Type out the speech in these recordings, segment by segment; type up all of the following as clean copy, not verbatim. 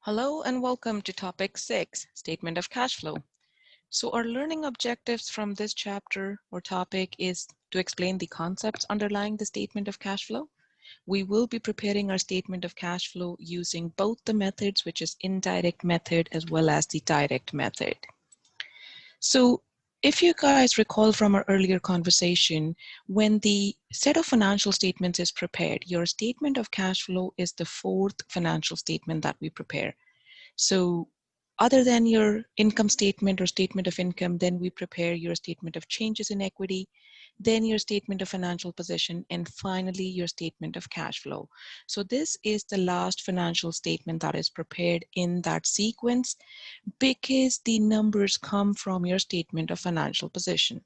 Hello and welcome to topic 6, Statement of Cash Flow. So our learning objectives from this chapter or topic is to explain the concepts underlying the statement of cash flow. We will be preparing our statement of cash flow using both the methods, which is indirect method as well as the direct method. So if you guys recall from our earlier conversation, when the set of financial statements is prepared, your statement of cash flow is the fourth financial statement that we prepare. So other than your income statement or statement of income, then we prepare your statement of changes in equity, then your statement of financial position, and finally your statement of cash flow. So this is the last financial statement that is prepared in that sequence because the numbers come from your statement of financial position.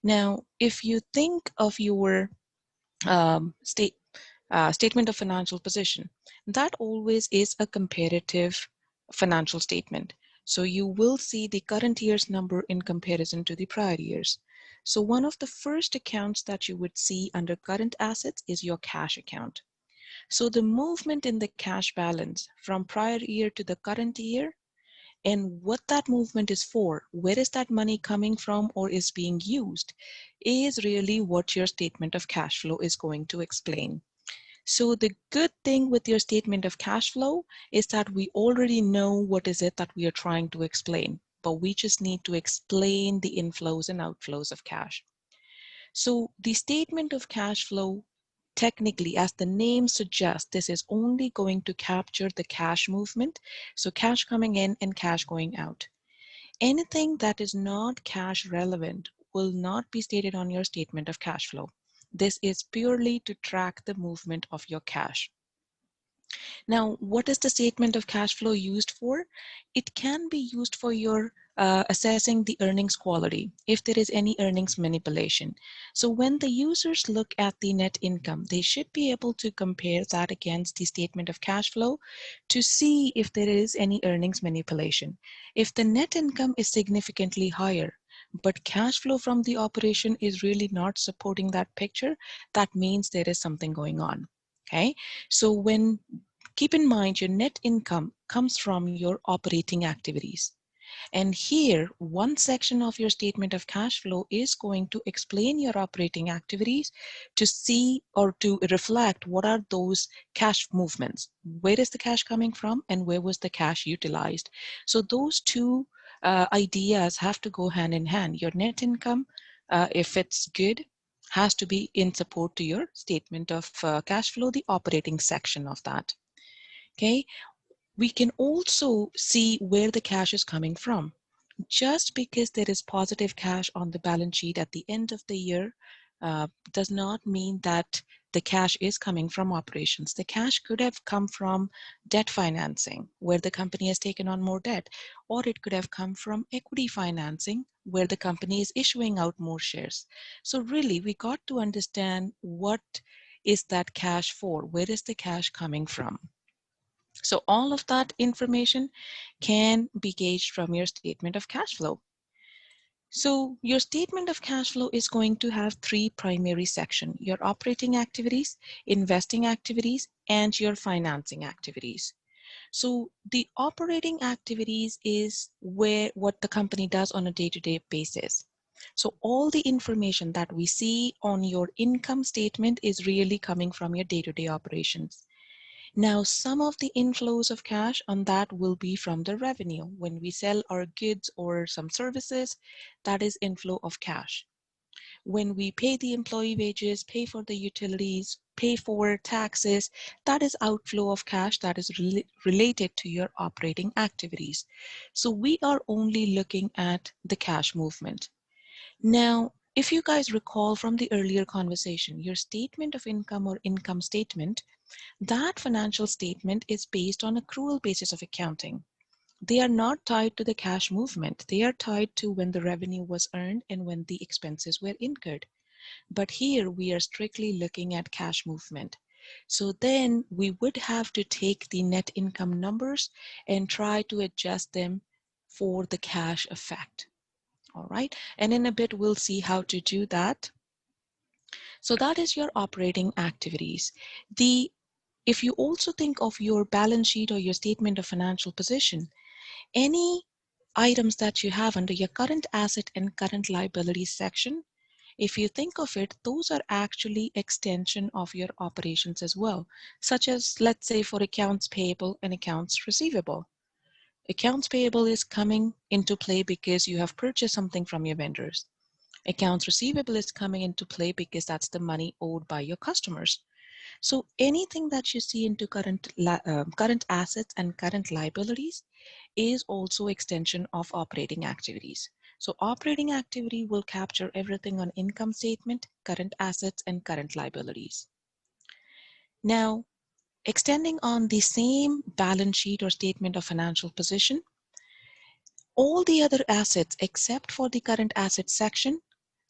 Now, if you think of your statement of financial position, that always is a comparative financial statement. So you will see the current year's number in comparison to the prior years. So one of the first accounts that you would see under current assets is your cash account. So the movement in the cash balance from prior year to the current year and what that movement is for, where is that money coming from or is being used, is really what your statement of cash flow is going to explain. So the good thing with your statement of cash flow is that we already know what is it that we are trying to explain, but we just need to explain the inflows and outflows of cash. So the statement of cash flow, technically, as the name suggests, this is only going to capture the cash movement, so cash coming in and cash going out. Anything that is not cash relevant will not be stated on your statement of cash flow. This is purely to track the movement of your cash. Now, what is the statement of cash flow used for? It can be used for your assessing the earnings quality, if there is any earnings manipulation. So when the users look at the net income, they should be able to compare that against the statement of cash flow to see if there is any earnings manipulation. If the net income is significantly higher, but cash flow from the operation is really not supporting that picture, that means there is something going on. Okay, so keep in mind your net income comes from your operating activities. And here, one section of your statement of cash flow is going to explain your operating activities to see or to reflect what are those cash movements. Where is the cash coming from and where was the cash utilized? So those two ideas have to go hand in hand. Your net income, if it's good, has to be in support to your statement of cash flow, the operating section of that. Okay, we can also see where the cash is coming from. Just because there is positive cash on the balance sheet at the end of the year does not mean that the cash is coming from operations. The cash could have come from debt financing, where the company has taken on more debt, or it could have come from equity financing, where the company is issuing out more shares. So really, we got to understand what is that cash for? Where is the cash coming from? So all of that information can be gauged from your statement of cash flow. So your statement of cash flow is going to have three primary sections: your operating activities, investing activities, and your financing activities. So the operating activities is what the company does on a day-to-day basis. So all the information that we see on your income statement is really coming from your day-to-day operations. Now, some of the inflows of cash on that will be from the revenue. When we sell our goods or some services, that is inflow of cash. When we pay the employee wages, pay for the utilities, pay for taxes, that is outflow of cash that is related to your operating activities. So we are only looking at the cash movement. Now, if you guys recall from the earlier conversation, your statement of income or income statement, that financial statement is based on accrual basis of accounting. They are not tied to the cash movement. They are tied to when the revenue was earned and when the expenses were incurred. But here we are strictly looking at cash movement. So then we would have to take the net income numbers and try to adjust them for the cash effect. All right, and in a bit we'll see how to do that. So that is your operating activities. The If you also think of your balance sheet or your statement of financial position, any items that you have under your current asset and current liabilities section, if you think of it, those are actually extension of your operations as well, such as, let's say, for accounts payable and accounts receivable. Accounts payable is coming into play because you have purchased something from your vendors. Accounts receivable is coming into play because that's the money owed by your customers. So anything that you see into current assets and current liabilities is also extension of operating activities. So operating activity will capture everything on income statement, current assets, and current liabilities. Now, extending on the same balance sheet or statement of financial position, all the other assets except for the current assets section,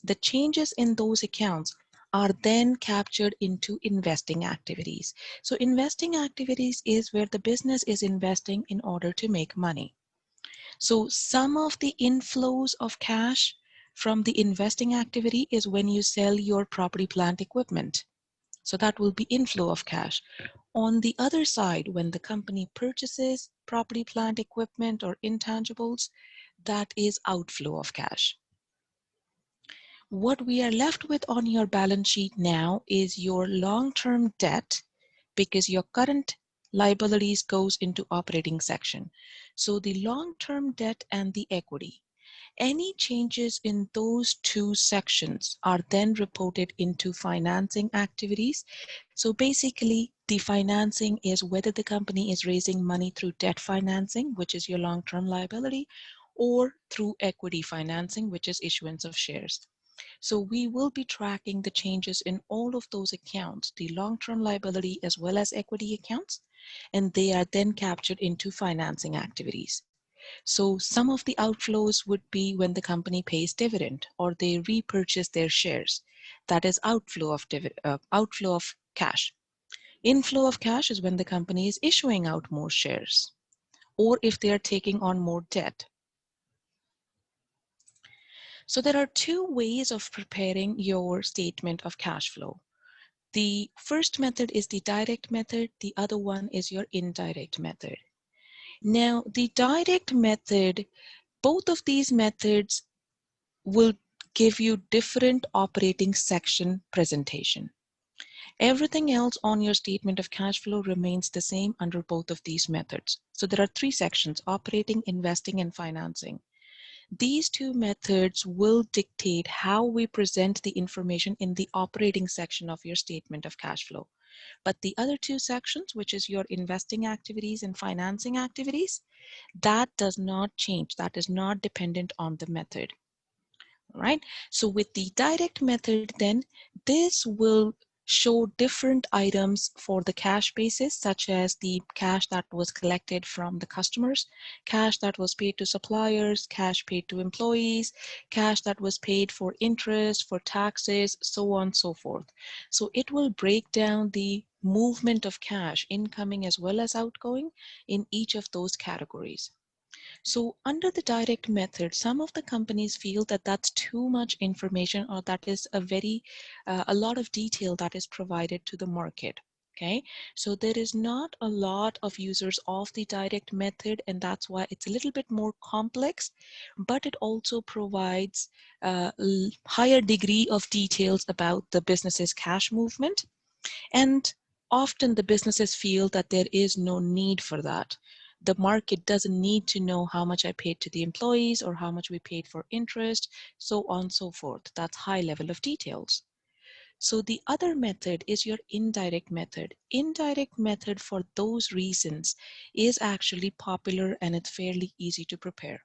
the changes in those accounts are then captured into investing activities. So investing activities is where the business is investing in order to make money. So some of the inflows of cash from the investing activity is when you sell your property, plant, equipment. So that will be inflow of cash. On the other side, when the company purchases property, plant, equipment, or intangibles, that is outflow of cash. What we are left with on your balance sheet now is your long-term debt, because your current liabilities goes into operating section. So the long-term debt and the equity. Any changes in those two sections are then reported into financing activities. So basically, the financing is whether the company is raising money through debt financing, which is your long-term liability, or through equity financing, which is issuance of shares. So we will be tracking the changes in all of those accounts, the long-term liability as well as equity accounts, and they are then captured into financing activities. So some of the outflows would be when the company pays dividend or they repurchase their shares. That is outflow of cash. Inflow of cash is when the company is issuing out more shares or if they are taking on more debt. So there are two ways of preparing your statement of cash flow. The first method is the direct method. The other one is your indirect method. Now, the direct method, both of these methods will give you different operating section presentation. Everything else on your statement of cash flow remains the same under both of these methods. So there are three sections: operating, investing, and financing. These two methods will dictate how we present the information in the operating section of your statement of cash flow. But the other two sections, which is your investing activities and financing activities, that does not change. That is not dependent on the method. Right? So with the direct method, then this will show different items for the cash basis, such as the cash that was collected from the customers, cash that was paid to suppliers, cash paid to employees, cash that was paid for interest, for taxes, so on and so forth. So it will break down the movement of cash, incoming as well as outgoing, in each of those categories. So under the direct method, some of the companies feel that that's too much information, or that is a lot of detail that is provided to the market. Okay, so there is not a lot of users of the direct method, and that's why it's a little bit more complex, but it also provides a higher degree of details about the business's cash movement. And often the businesses feel that there is no need for that. The market doesn't need to know how much I paid to the employees or how much we paid for interest, so on and so forth. That's high level of details. So the other method is your indirect method. Indirect method, for those reasons, is actually popular and it's fairly easy to prepare.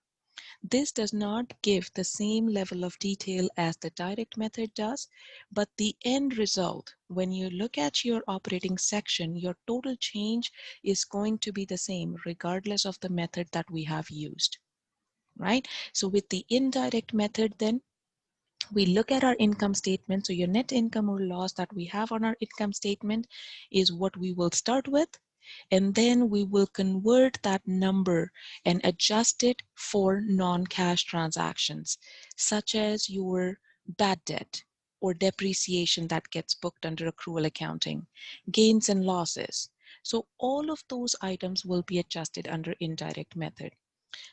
This does not give the same level of detail as the direct method does, but the end result, when you look at your operating section, your total change is going to be the same regardless of the method that we have used, right? So with the indirect method, then we look at our income statement. So your net income or loss that we have on our income statement is what we will start with. And then we will convert that number and adjust it for non-cash transactions, such as your bad debt or depreciation that gets booked under accrual accounting, gains and losses. So all of those items will be adjusted under indirect method.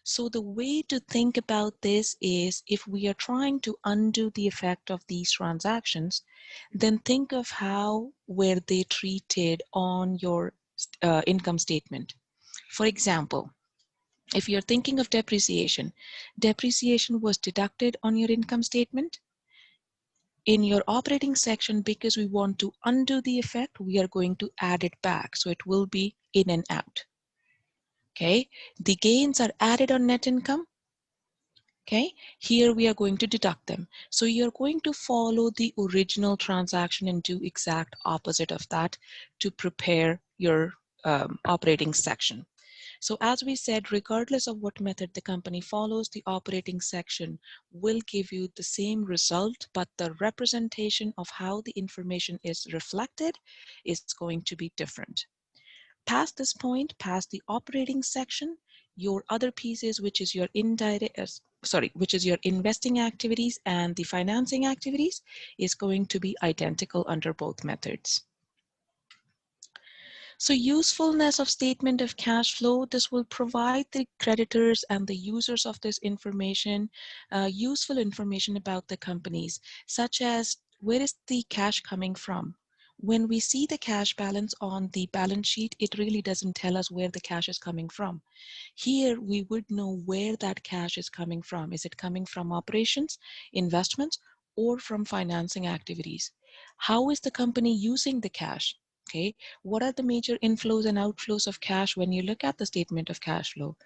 So the way to think about this is, if we are trying to undo the effect of these transactions, then think of how were they treated on your income statement. For example, if you're thinking of depreciation, depreciation was deducted on your income statement. In your operating section, because we want to undo the effect, we are going to add it back. So it will be in and out. Okay, the gains are added on net income. Okay, here we are going to deduct them. So you're going to follow the original transaction and do exact opposite of that to prepare your operating section. So as we said, regardless of what method the company follows, the operating section will give you the same result, but the representation of how the information is reflected is going to be different. Past this point, past the operating section, your other pieces, which is your which is your investing activities and the financing activities, is going to be identical under both methods. So usefulness of statement of cash flow, this will provide the creditors and the users of this information, useful information about the companies, such as where is the cash coming from? When we see the cash balance on the balance sheet, it really doesn't tell us where the cash is coming from. Here, we would know where that cash is coming from. Is it coming from operations, investments, or from financing activities? How is the company using the cash? Okay, what are the major inflows and outflows of cash when you look at the statement of cash flow?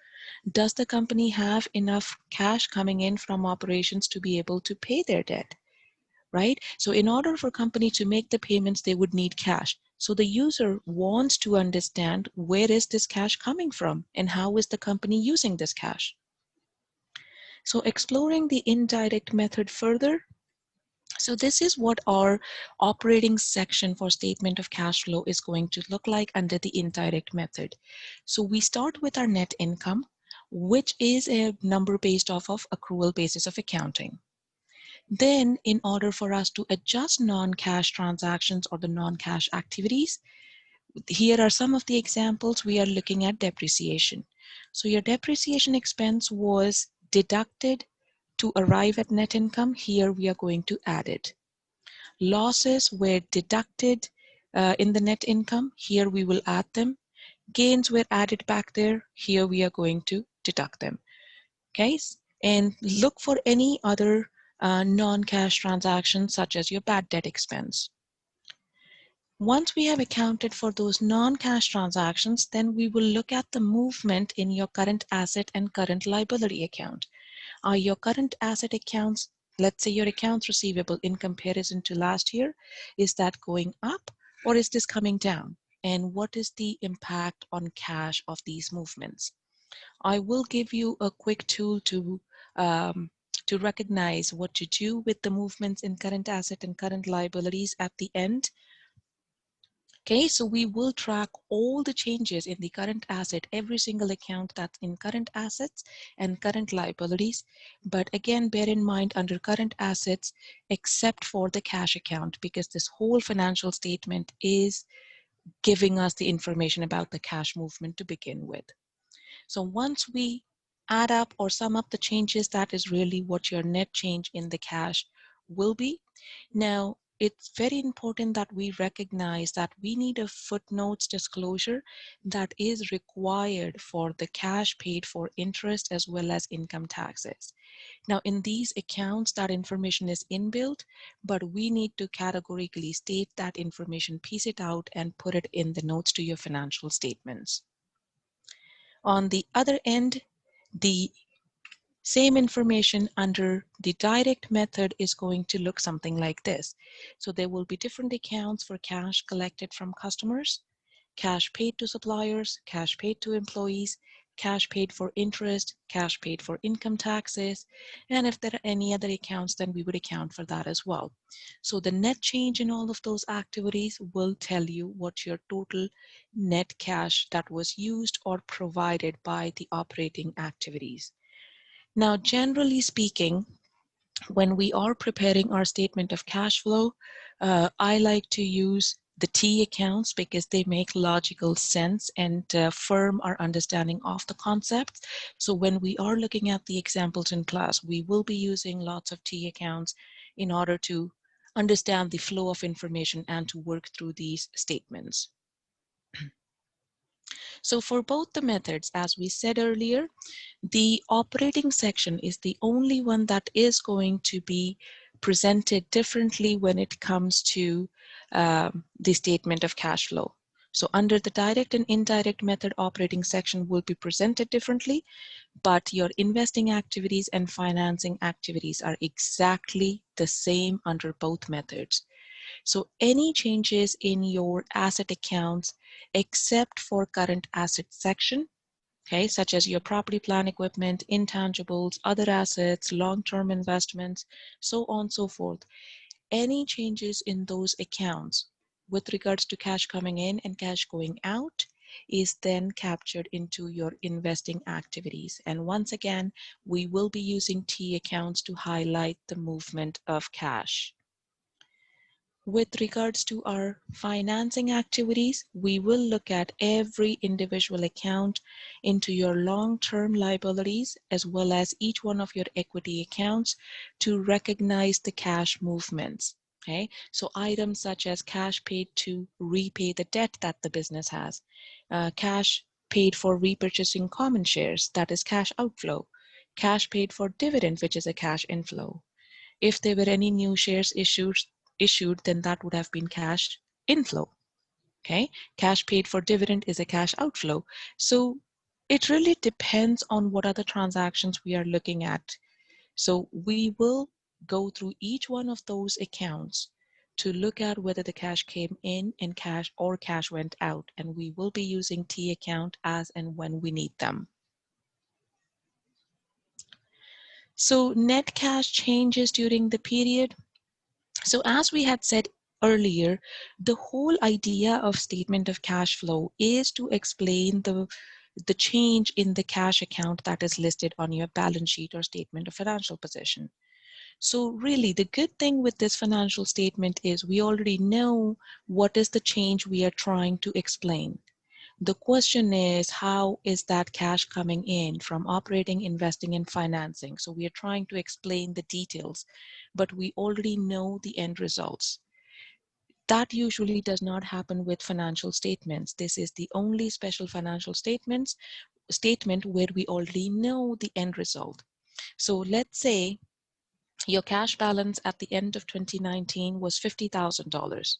Does the company have enough cash coming in from operations to be able to pay their debt? Right? So in order for company to make the payments, they would need cash. So the user wants to understand, where is this cash coming from and how is the company using this cash? So exploring the indirect method further. So this is what our operating section for statement of cash flow is going to look like under the indirect method. So we start with our net income, which is a number based off of accrual basis of accounting. Then, in order for us to adjust non-cash transactions or the non-cash activities, here are some of the examples. We are looking at depreciation. So your depreciation expense was deducted to arrive at net income. Here we are going to add it. Losses were deducted in the net income. Here we will add them. Gains were added back there. Here we are going to deduct them. Okay, and look for any other non-cash transactions such as your bad debt expense. Once we have accounted for those non-cash transactions, then we will look at the movement in your current asset and current liability account. Are your current asset accounts, let's say your accounts receivable in comparison to last year, is that going up or is this coming down? And what is the impact on cash of these movements? I will give you a quick tool to recognize what to do with the movements in current asset and current liabilities at the end. Okay, so we will track all the changes in the current asset, every single account that's in current assets and current liabilities. But again, bear in mind under current assets, except for the cash account, because this whole financial statement is giving us the information about the cash movement to begin with. So once we add up or sum up the changes, that is really what your net change in the cash will be. Now, it's very important that we recognize that we need a footnotes disclosure that is required for the cash paid for interest as well as income taxes. Now, in these accounts, that information is inbuilt, but we need to categorically state that information, piece it out, and put it in the notes to your financial statements. On the other end, the same information under the direct method is going to look something like this. So there will be different accounts for cash collected from customers, cash paid to suppliers, cash paid to employees, cash paid for interest, cash paid for income taxes, and if there are any other accounts, then we would account for that as well. So the net change in all of those activities will tell you what your total net cash that was used or provided by the operating activities. Now, generally speaking, when we are preparing our statement of cash flow, I like to use the T accounts because they make logical sense and firm our understanding of the concepts. So when we are looking at the examples in class, we will be using lots of T accounts in order to understand the flow of information and to work through these statements. So for both the methods, as we said earlier, the operating section is the only one that is going to be presented differently when it comes to the statement of cash flow. So under the direct and indirect method, operating section will be presented differently, but your investing activities and financing activities are exactly the same under both methods. So any changes in your asset accounts, except for current asset section, okay, such as your property, plant, equipment, intangibles, other assets, long-term investments, so on and so forth. Any changes in those accounts with regards to cash coming in and cash going out is then captured into your investing activities. And once again, we will be using T accounts to highlight the movement of cash. With regards to our financing activities, we will look at every individual account into your long-term liabilities as well as each one of your equity accounts to recognize the cash movements. Okay, so items such as cash paid to repay the debt that the business has, cash paid for repurchasing common shares, that is cash outflow, cash paid for dividend, which is a cash inflow. If there were any new shares issued, then that would have been cash inflow. Okay, cash paid for dividend is a cash outflow. So it really depends on what other transactions we are looking at. So we will go through each one of those accounts to look at whether the cash came in cash or cash went out, and we will be using T account as and when we need them. So net cash changes during the period. So as we had said earlier, the whole idea of statement of cash flow is to explain the change in the cash account that is listed on your balance sheet or statement of financial position. So really, the good thing with this financial statement is we already know what is the change we are trying to explain. The question is, how is that cash coming in from operating, investing, and financing? So we are trying to explain the details, but we already know the end results. That usually does not happen with financial statements. This is the only special financial statement where we already know the end result. So let's say your cash balance at the end of 2019 was $50,000.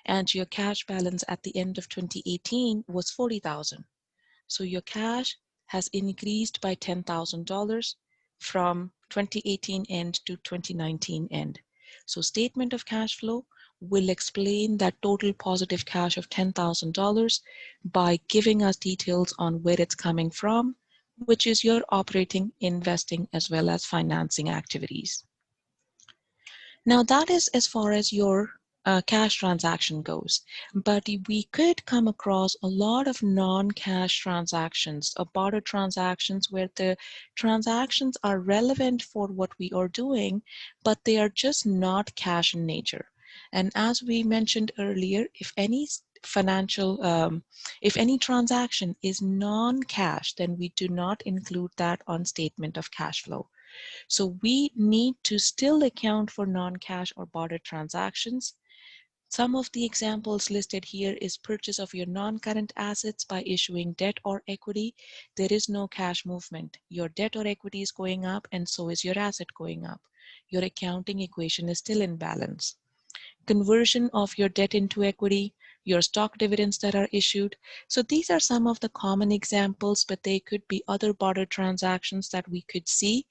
And your cash balance at the end of 2018 was $40,000. So your cash has increased by $10,000 from 2018 end to 2019 end. So statement of cash flow will explain that total positive cash of $10,000 by giving us details on where it's coming from, which is your operating, investing, as well as financing activities. Now that is as far as your cash transaction goes, but we could come across a lot of non-cash transactions, or barter transactions, where the transactions are relevant for what we are doing, but they are just not cash in nature. And as we mentioned earlier, if any if any transaction is non-cash, then we do not include that on statement of cash flow. So we need to still account for non-cash or barter transactions. Some of the examples listed here is purchase of your non-current assets by issuing debt or equity. There is no cash movement. Your debt or equity is going up and so is your asset going up. Your accounting equation is still in balance. Conversion of your debt into equity, your stock dividends that are issued. So these are some of the common examples, but they could be other barter transactions that we could see.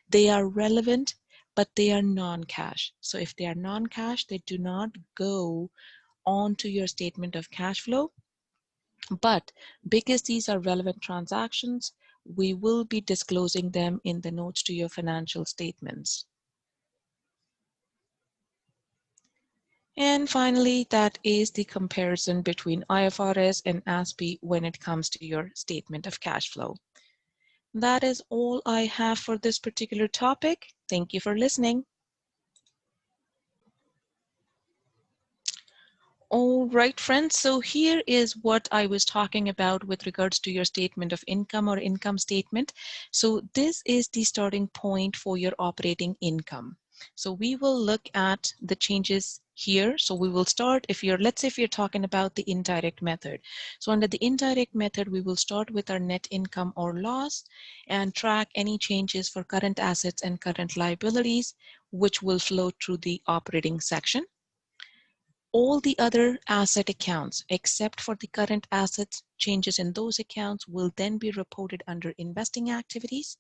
They are relevant, but they are non-cash. So if they are non-cash, they do not go onto your statement of cash flow. But because these are relevant transactions, we will be disclosing them in the notes to your financial statements. And finally, that is the comparison between IFRS and ASPE when it comes to your statement of cash flow. That is all I have for this particular topic. Thank you for listening. All right, friends. So here is what I was talking about with regards to your statement of income or income statement. So this is the starting point for your operating income. So we will look at the changes here. So we will start let's say if you're talking about the indirect method. So under the indirect method, we will start with our net income or loss and track any changes for current assets and current liabilities, which will flow through the operating section. All the other asset accounts, except for the current assets, changes in those accounts will then be reported under investing activities.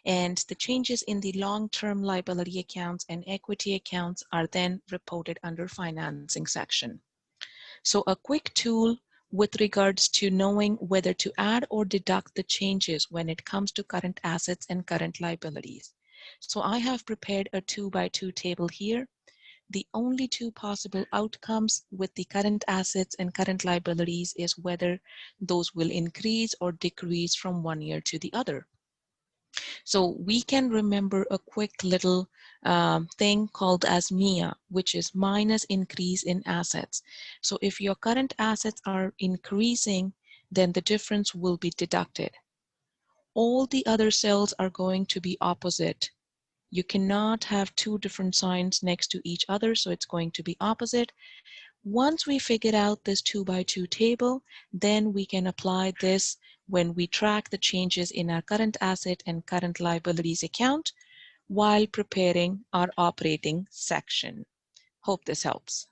And the changes in the long-term liability accounts and equity accounts are then reported under financing section. So a quick tool with regards to knowing whether to add or deduct the changes when it comes to current assets and current liabilities. So I have prepared a 2x2 table here. The only two possible outcomes with the current assets and current liabilities is whether those will increase or decrease from one year to the other. So we can remember a quick little thing called as MIA, which is minus increase in assets. So if your current assets are increasing, then the difference will be deducted. All the other cells are going to be opposite. You cannot have two different signs next to each other, so it's going to be opposite. Once we figure out this 2x2 table, then we can apply this when we track the changes in our current asset and current liabilities account while preparing our operating section. Hope this helps.